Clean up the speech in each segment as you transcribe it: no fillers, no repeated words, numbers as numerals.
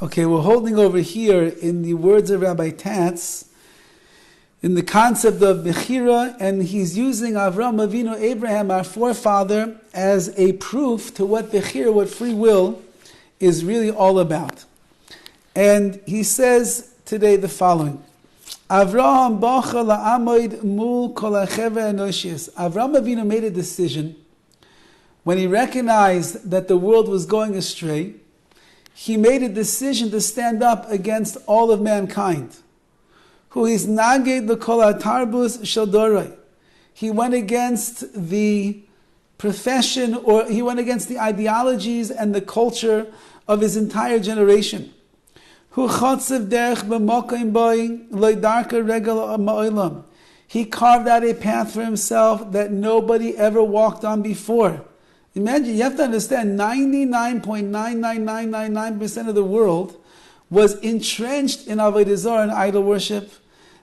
Okay, we're holding over here in the words of Rabbi Tatz, in the concept of Bechira, and he's using Avraham Avinu, Abraham, our forefather, as a proof to what Bechira, what free will, is really all about. And he says today the following: Avraham bacha la'amoid mul kol ha'chevra enoshis. Avraham Avinu made a decision when he recognized that the world was going astray. He made a decision to stand up against all of mankind. Who is naged l'kol ha'tarbus shel dorei. He went against the profession, or he went against the ideologies and the culture of his entire generation. Hu chotzev derech b'mokim boi lo darka regel ma'olam. He carved out a path for himself that nobody ever walked on before. Imagine, you have to understand, 99.99999% of the world was entrenched in Avodah Zarah and idol worship.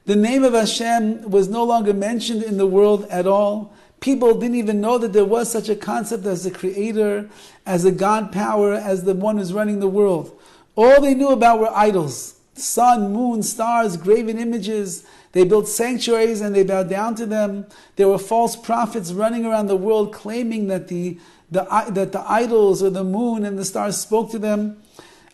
The name of Hashem was no longer mentioned in the world at all. People didn't even know that there was such a concept as a creator, as a God power, as the one who's running the world. All they knew about were idols. Sun, moon, stars, graven images. They built sanctuaries and they bowed down to them. There were false prophets running around the world claiming that the idols or the moon and the stars spoke to them.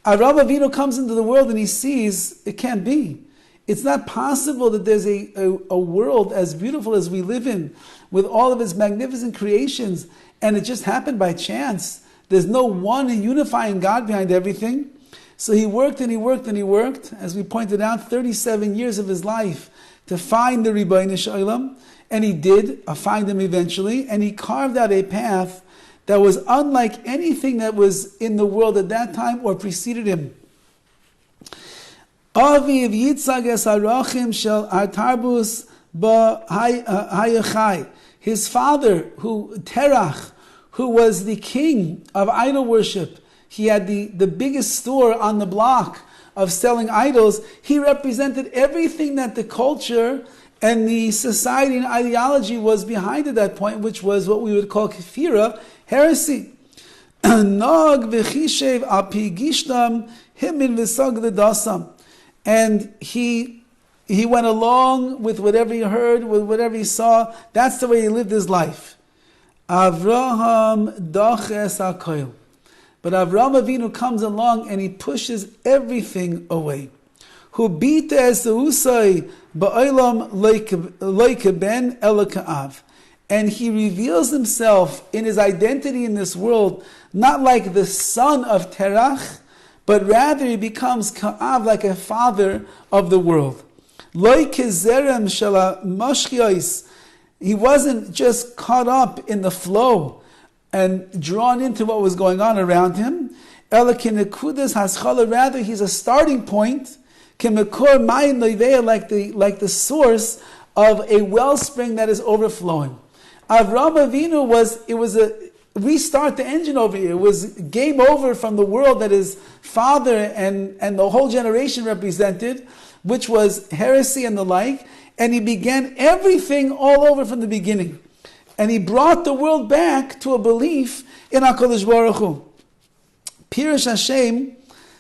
Avraham Avinu comes into the world and he sees it can't be. It's not possible that there's a world as beautiful as we live in, with all of its magnificent creations, and it just happened by chance. There's no one unifying God behind everything. So he worked and he worked and he worked, as we pointed out, 37 years of his life to find the Ribbono Shel Olam, and he did find him eventually, and he carved out a path that was unlike anything that was in the world at that time or preceded him. Aviv Yitzhak es harachim shel atarbus b'hayachai. His father, Terach, who was the king of idol worship, he had the biggest store on the block of selling idols. He represented everything that the culture and the society and ideology was behind at that point, which was what we would call kefira, heresy. Nog v'chishev api gishtam himin v'sag l'dasam. And he went along with whatever he heard, with whatever he saw. That's the way he lived his life. Avraham daches hakoil. But Avraham Avinu comes along and he pushes everything away. Hu bita es usay ba'olam loike ben elokaav. And he reveals himself in his identity in this world, not like the son of Terach, but rather he becomes ka'av, like a father of the world. Loike zerem shala mashkios. He wasn't just caught up in the flow and drawn into what was going on around him. Rather, he's a starting point, like the source of a wellspring that is overflowing. Avraham Avinu was a restart the engine over here. It was game over from the world that his father and the whole generation represented, which was heresy and the like, and he began everything all over from the beginning. And he brought the world back to a belief in HaKadosh Baruch Hu. Pirush Hashem,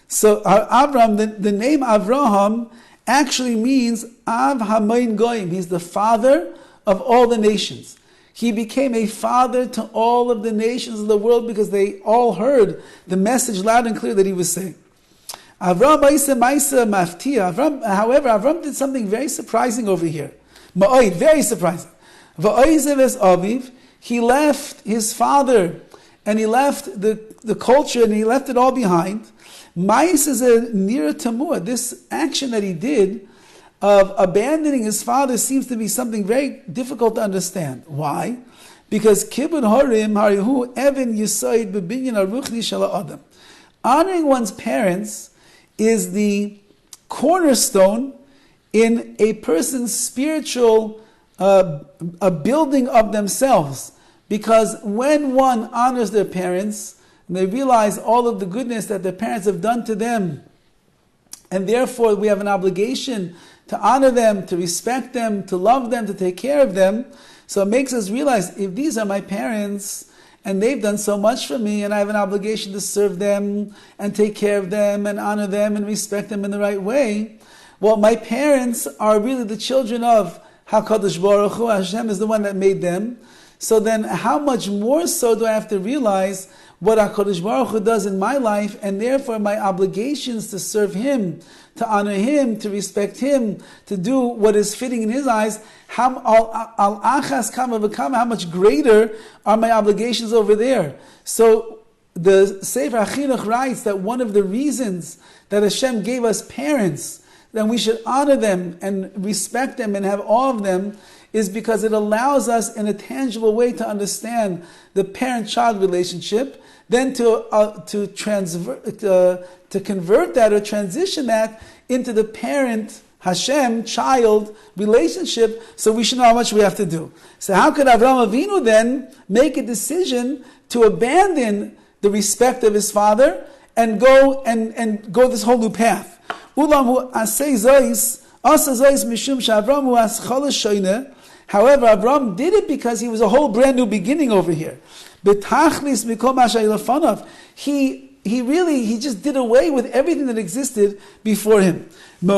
so Avram, the name Avraham actually means Av Hamoin Goyim. He's the father of all the nations. He became a father to all of the nations of the world because they all heard the message loud and clear that he was saying. However, Avram did something very surprising over here. Very surprising. He left his father and he left the culture and he left it all behind. Mais is a near tamur. This action that he did of abandoning his father seems to be something very difficult to understand. Why? Because kibbud horim harihu even yisoid b'binyan aruchni shel adam. Honoring one's parents is the cornerstone in a person's spiritual a building of themselves. Because when one honors their parents, and they realize all of the goodness that their parents have done to them, and therefore we have an obligation to honor them, to respect them, to love them, to take care of them. So it makes us realize, if these are my parents, and they've done so much for me, and I have an obligation to serve them and take care of them and honor them and respect them in the right way. Well, my parents are really the children of HaKadosh Baruch Hu. Hashem is the one that made them. So then how much more so do I have to realize what HaKadosh Baruch Hu does in my life, and therefore my obligations to serve Him, to honor Him, to respect Him, to do what is fitting in His eyes, how much greater are my obligations over there. So the Sefer HaChinuch writes that one of the reasons that Hashem gave us parents, that we should honor them and respect them and have awe of them, is because it allows us in a tangible way to understand the parent-child relationship, then to convert that or transition that into the parent Hashem-child relationship, so we should know how much we have to do. So how could Avraham Avinu then make a decision to abandon the respect of his father and go this whole new path? However, Avraham did it because he was a whole brand new beginning over here. He just did away with everything that existed before him. And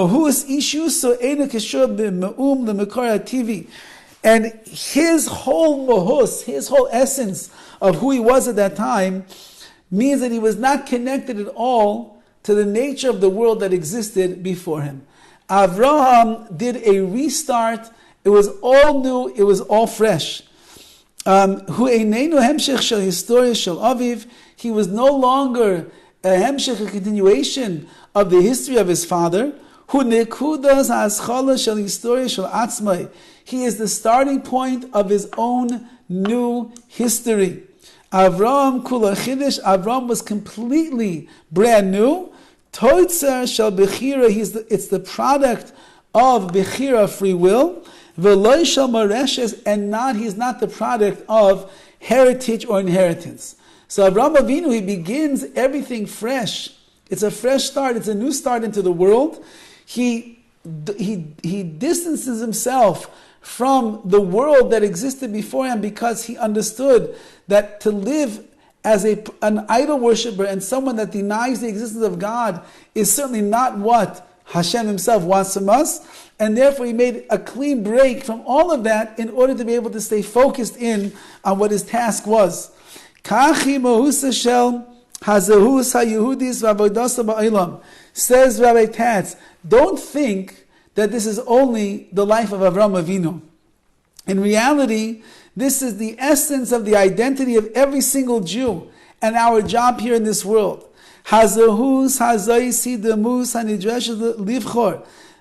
his whole mohus, his whole essence of who he was at that time, means that he was not connected at all to the nature of the world that existed before him. Avraham did a restart. It was all new. It was all fresh. He was no longer a continuation of the history of his father. He is the starting point of his own new history. Avram was completely brand new. It's the product of Bechira, free will. He's not the product of heritage or inheritance. So Avraham Avinu, he begins everything fresh. It's a fresh start. It's a new start into the world. He distances himself from the world that existed before him because he understood that to live as an idol worshiper and someone that denies the existence of God is certainly not what Hashem himself wants from us. And therefore he made a clean break from all of that in order to be able to stay focused in on what his task was. Says Rabbi Tatz, don't think that this is only the life of Avraham Avinu. In reality, this is the essence of the identity of every single Jew and our job here in this world.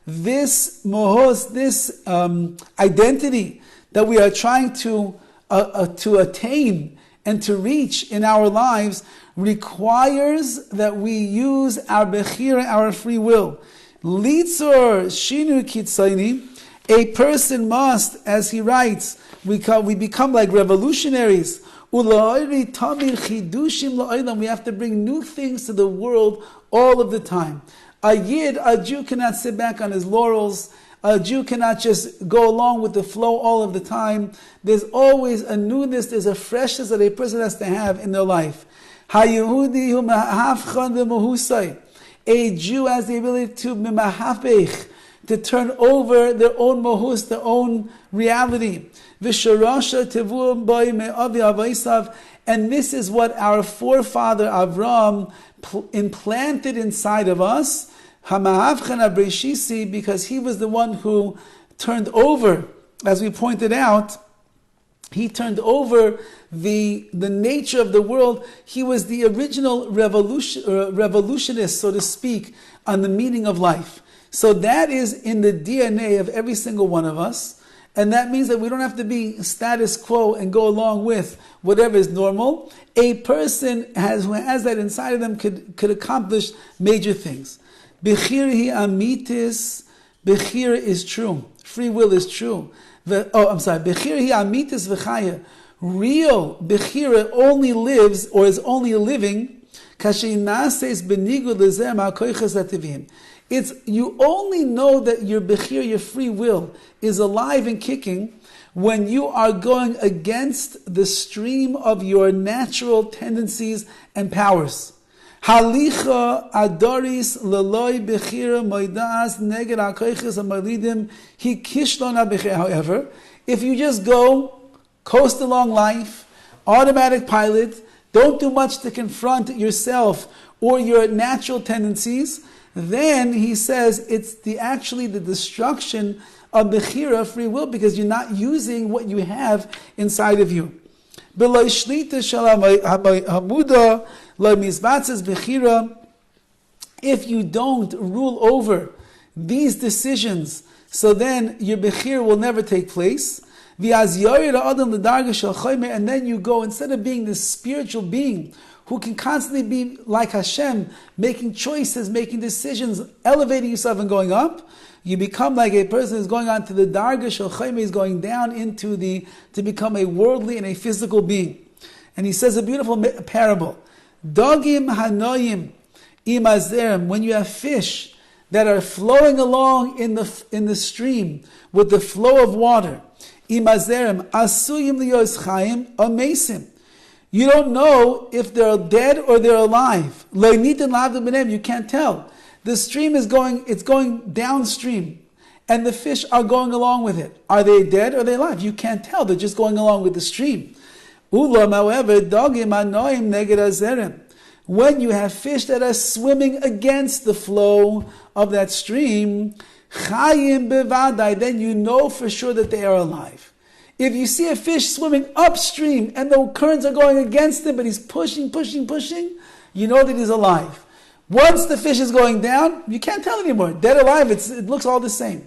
This mohos, this identity that we are trying to attain and to reach in our lives requires that we use our bechira, our free will. Litzor shinu kitzayni, a person must, as he writes, we become like revolutionaries. We have to bring new things to the world all of the time. A Jew cannot sit back on his laurels. A Jew cannot just go along with the flow all of the time. There's always a newness, there's a freshness that a person has to have in their life. A Jew has the ability to turn over their own mohus, their own reality. And this is what our forefather Avram implanted inside of us, because he was the one who turned over, as we pointed out, he turned over the nature of the world. He was the original revolutionist, so to speak, on the meaning of life. So that is in the DNA of every single one of us. And that means that we don't have to be status quo and go along with whatever is normal. A person who has that inside of them could accomplish major things. Bechira hi amitis. Bechira is true. Free will is true. Bechira hi amitis v'chaya. Real Bechira only lives or is only living. Kasheinases benigud lezer ma'koiches ativim. You only know that your Bechira, your free will, is alive and kicking when you are going against the stream of your natural tendencies and powers. Halicha adoris leloi bechira moidas neged hakoiches amalidim hi kishlon habechira. However, if you just go, coast along life, automatic pilot, don't do much to confront yourself or your natural tendencies, then he says it's actually the destruction of Bechira, free will, because you're not using what you have inside of you. If you don't rule over these decisions, so then your Bechira will never take place. And then you go, instead of being this spiritual being who can constantly be like Hashem, making choices, making decisions, elevating yourself and going up, you become like a person who's going on to the Darga Shel Chayme, is going down into to become a worldly and a physical being. And he says a beautiful parable. Dogim hanoyim imazerem, when you have fish that are flowing along in the stream with the flow of water, imazerem asuyim liyos chayim amesim. You don't know if they're dead or they're alive. You can't tell. The stream is going downstream, and the fish are going along with it. Are they dead or are they alive? You can't tell. They're just going along with the stream. Ulam, however, dogim anoim neged azerem. When you have fish that are swimming against the flow of that stream, chayim bevadai, then you know for sure that they are alive. If you see a fish swimming upstream and the currents are going against him, but he's pushing, you know that he's alive. Once the fish is going down, you can't tell anymore. Dead or alive, it looks all the same.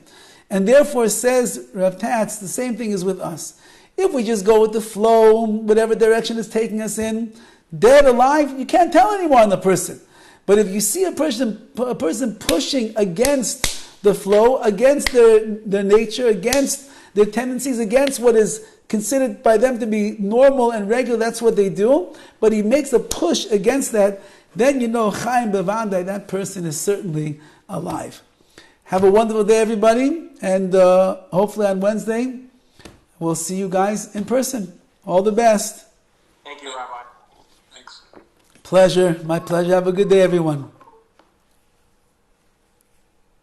And therefore, says Rav Tatz, the same thing is with us. If we just go with the flow, whatever direction it's taking us in, dead or alive, you can't tell anymore on the person. But if you see a person pushing against the flow, against their nature, against their tendencies, against what is considered by them to be normal and regular, that's what they do. But he makes a push against that, then you know, Chaim Bevandai, that person is certainly alive. Have a wonderful day, everybody. And hopefully on Wednesday, we'll see you guys in person. All the best. Thank you, Rabbi. Thanks. Pleasure. My pleasure. Have a good day, everyone.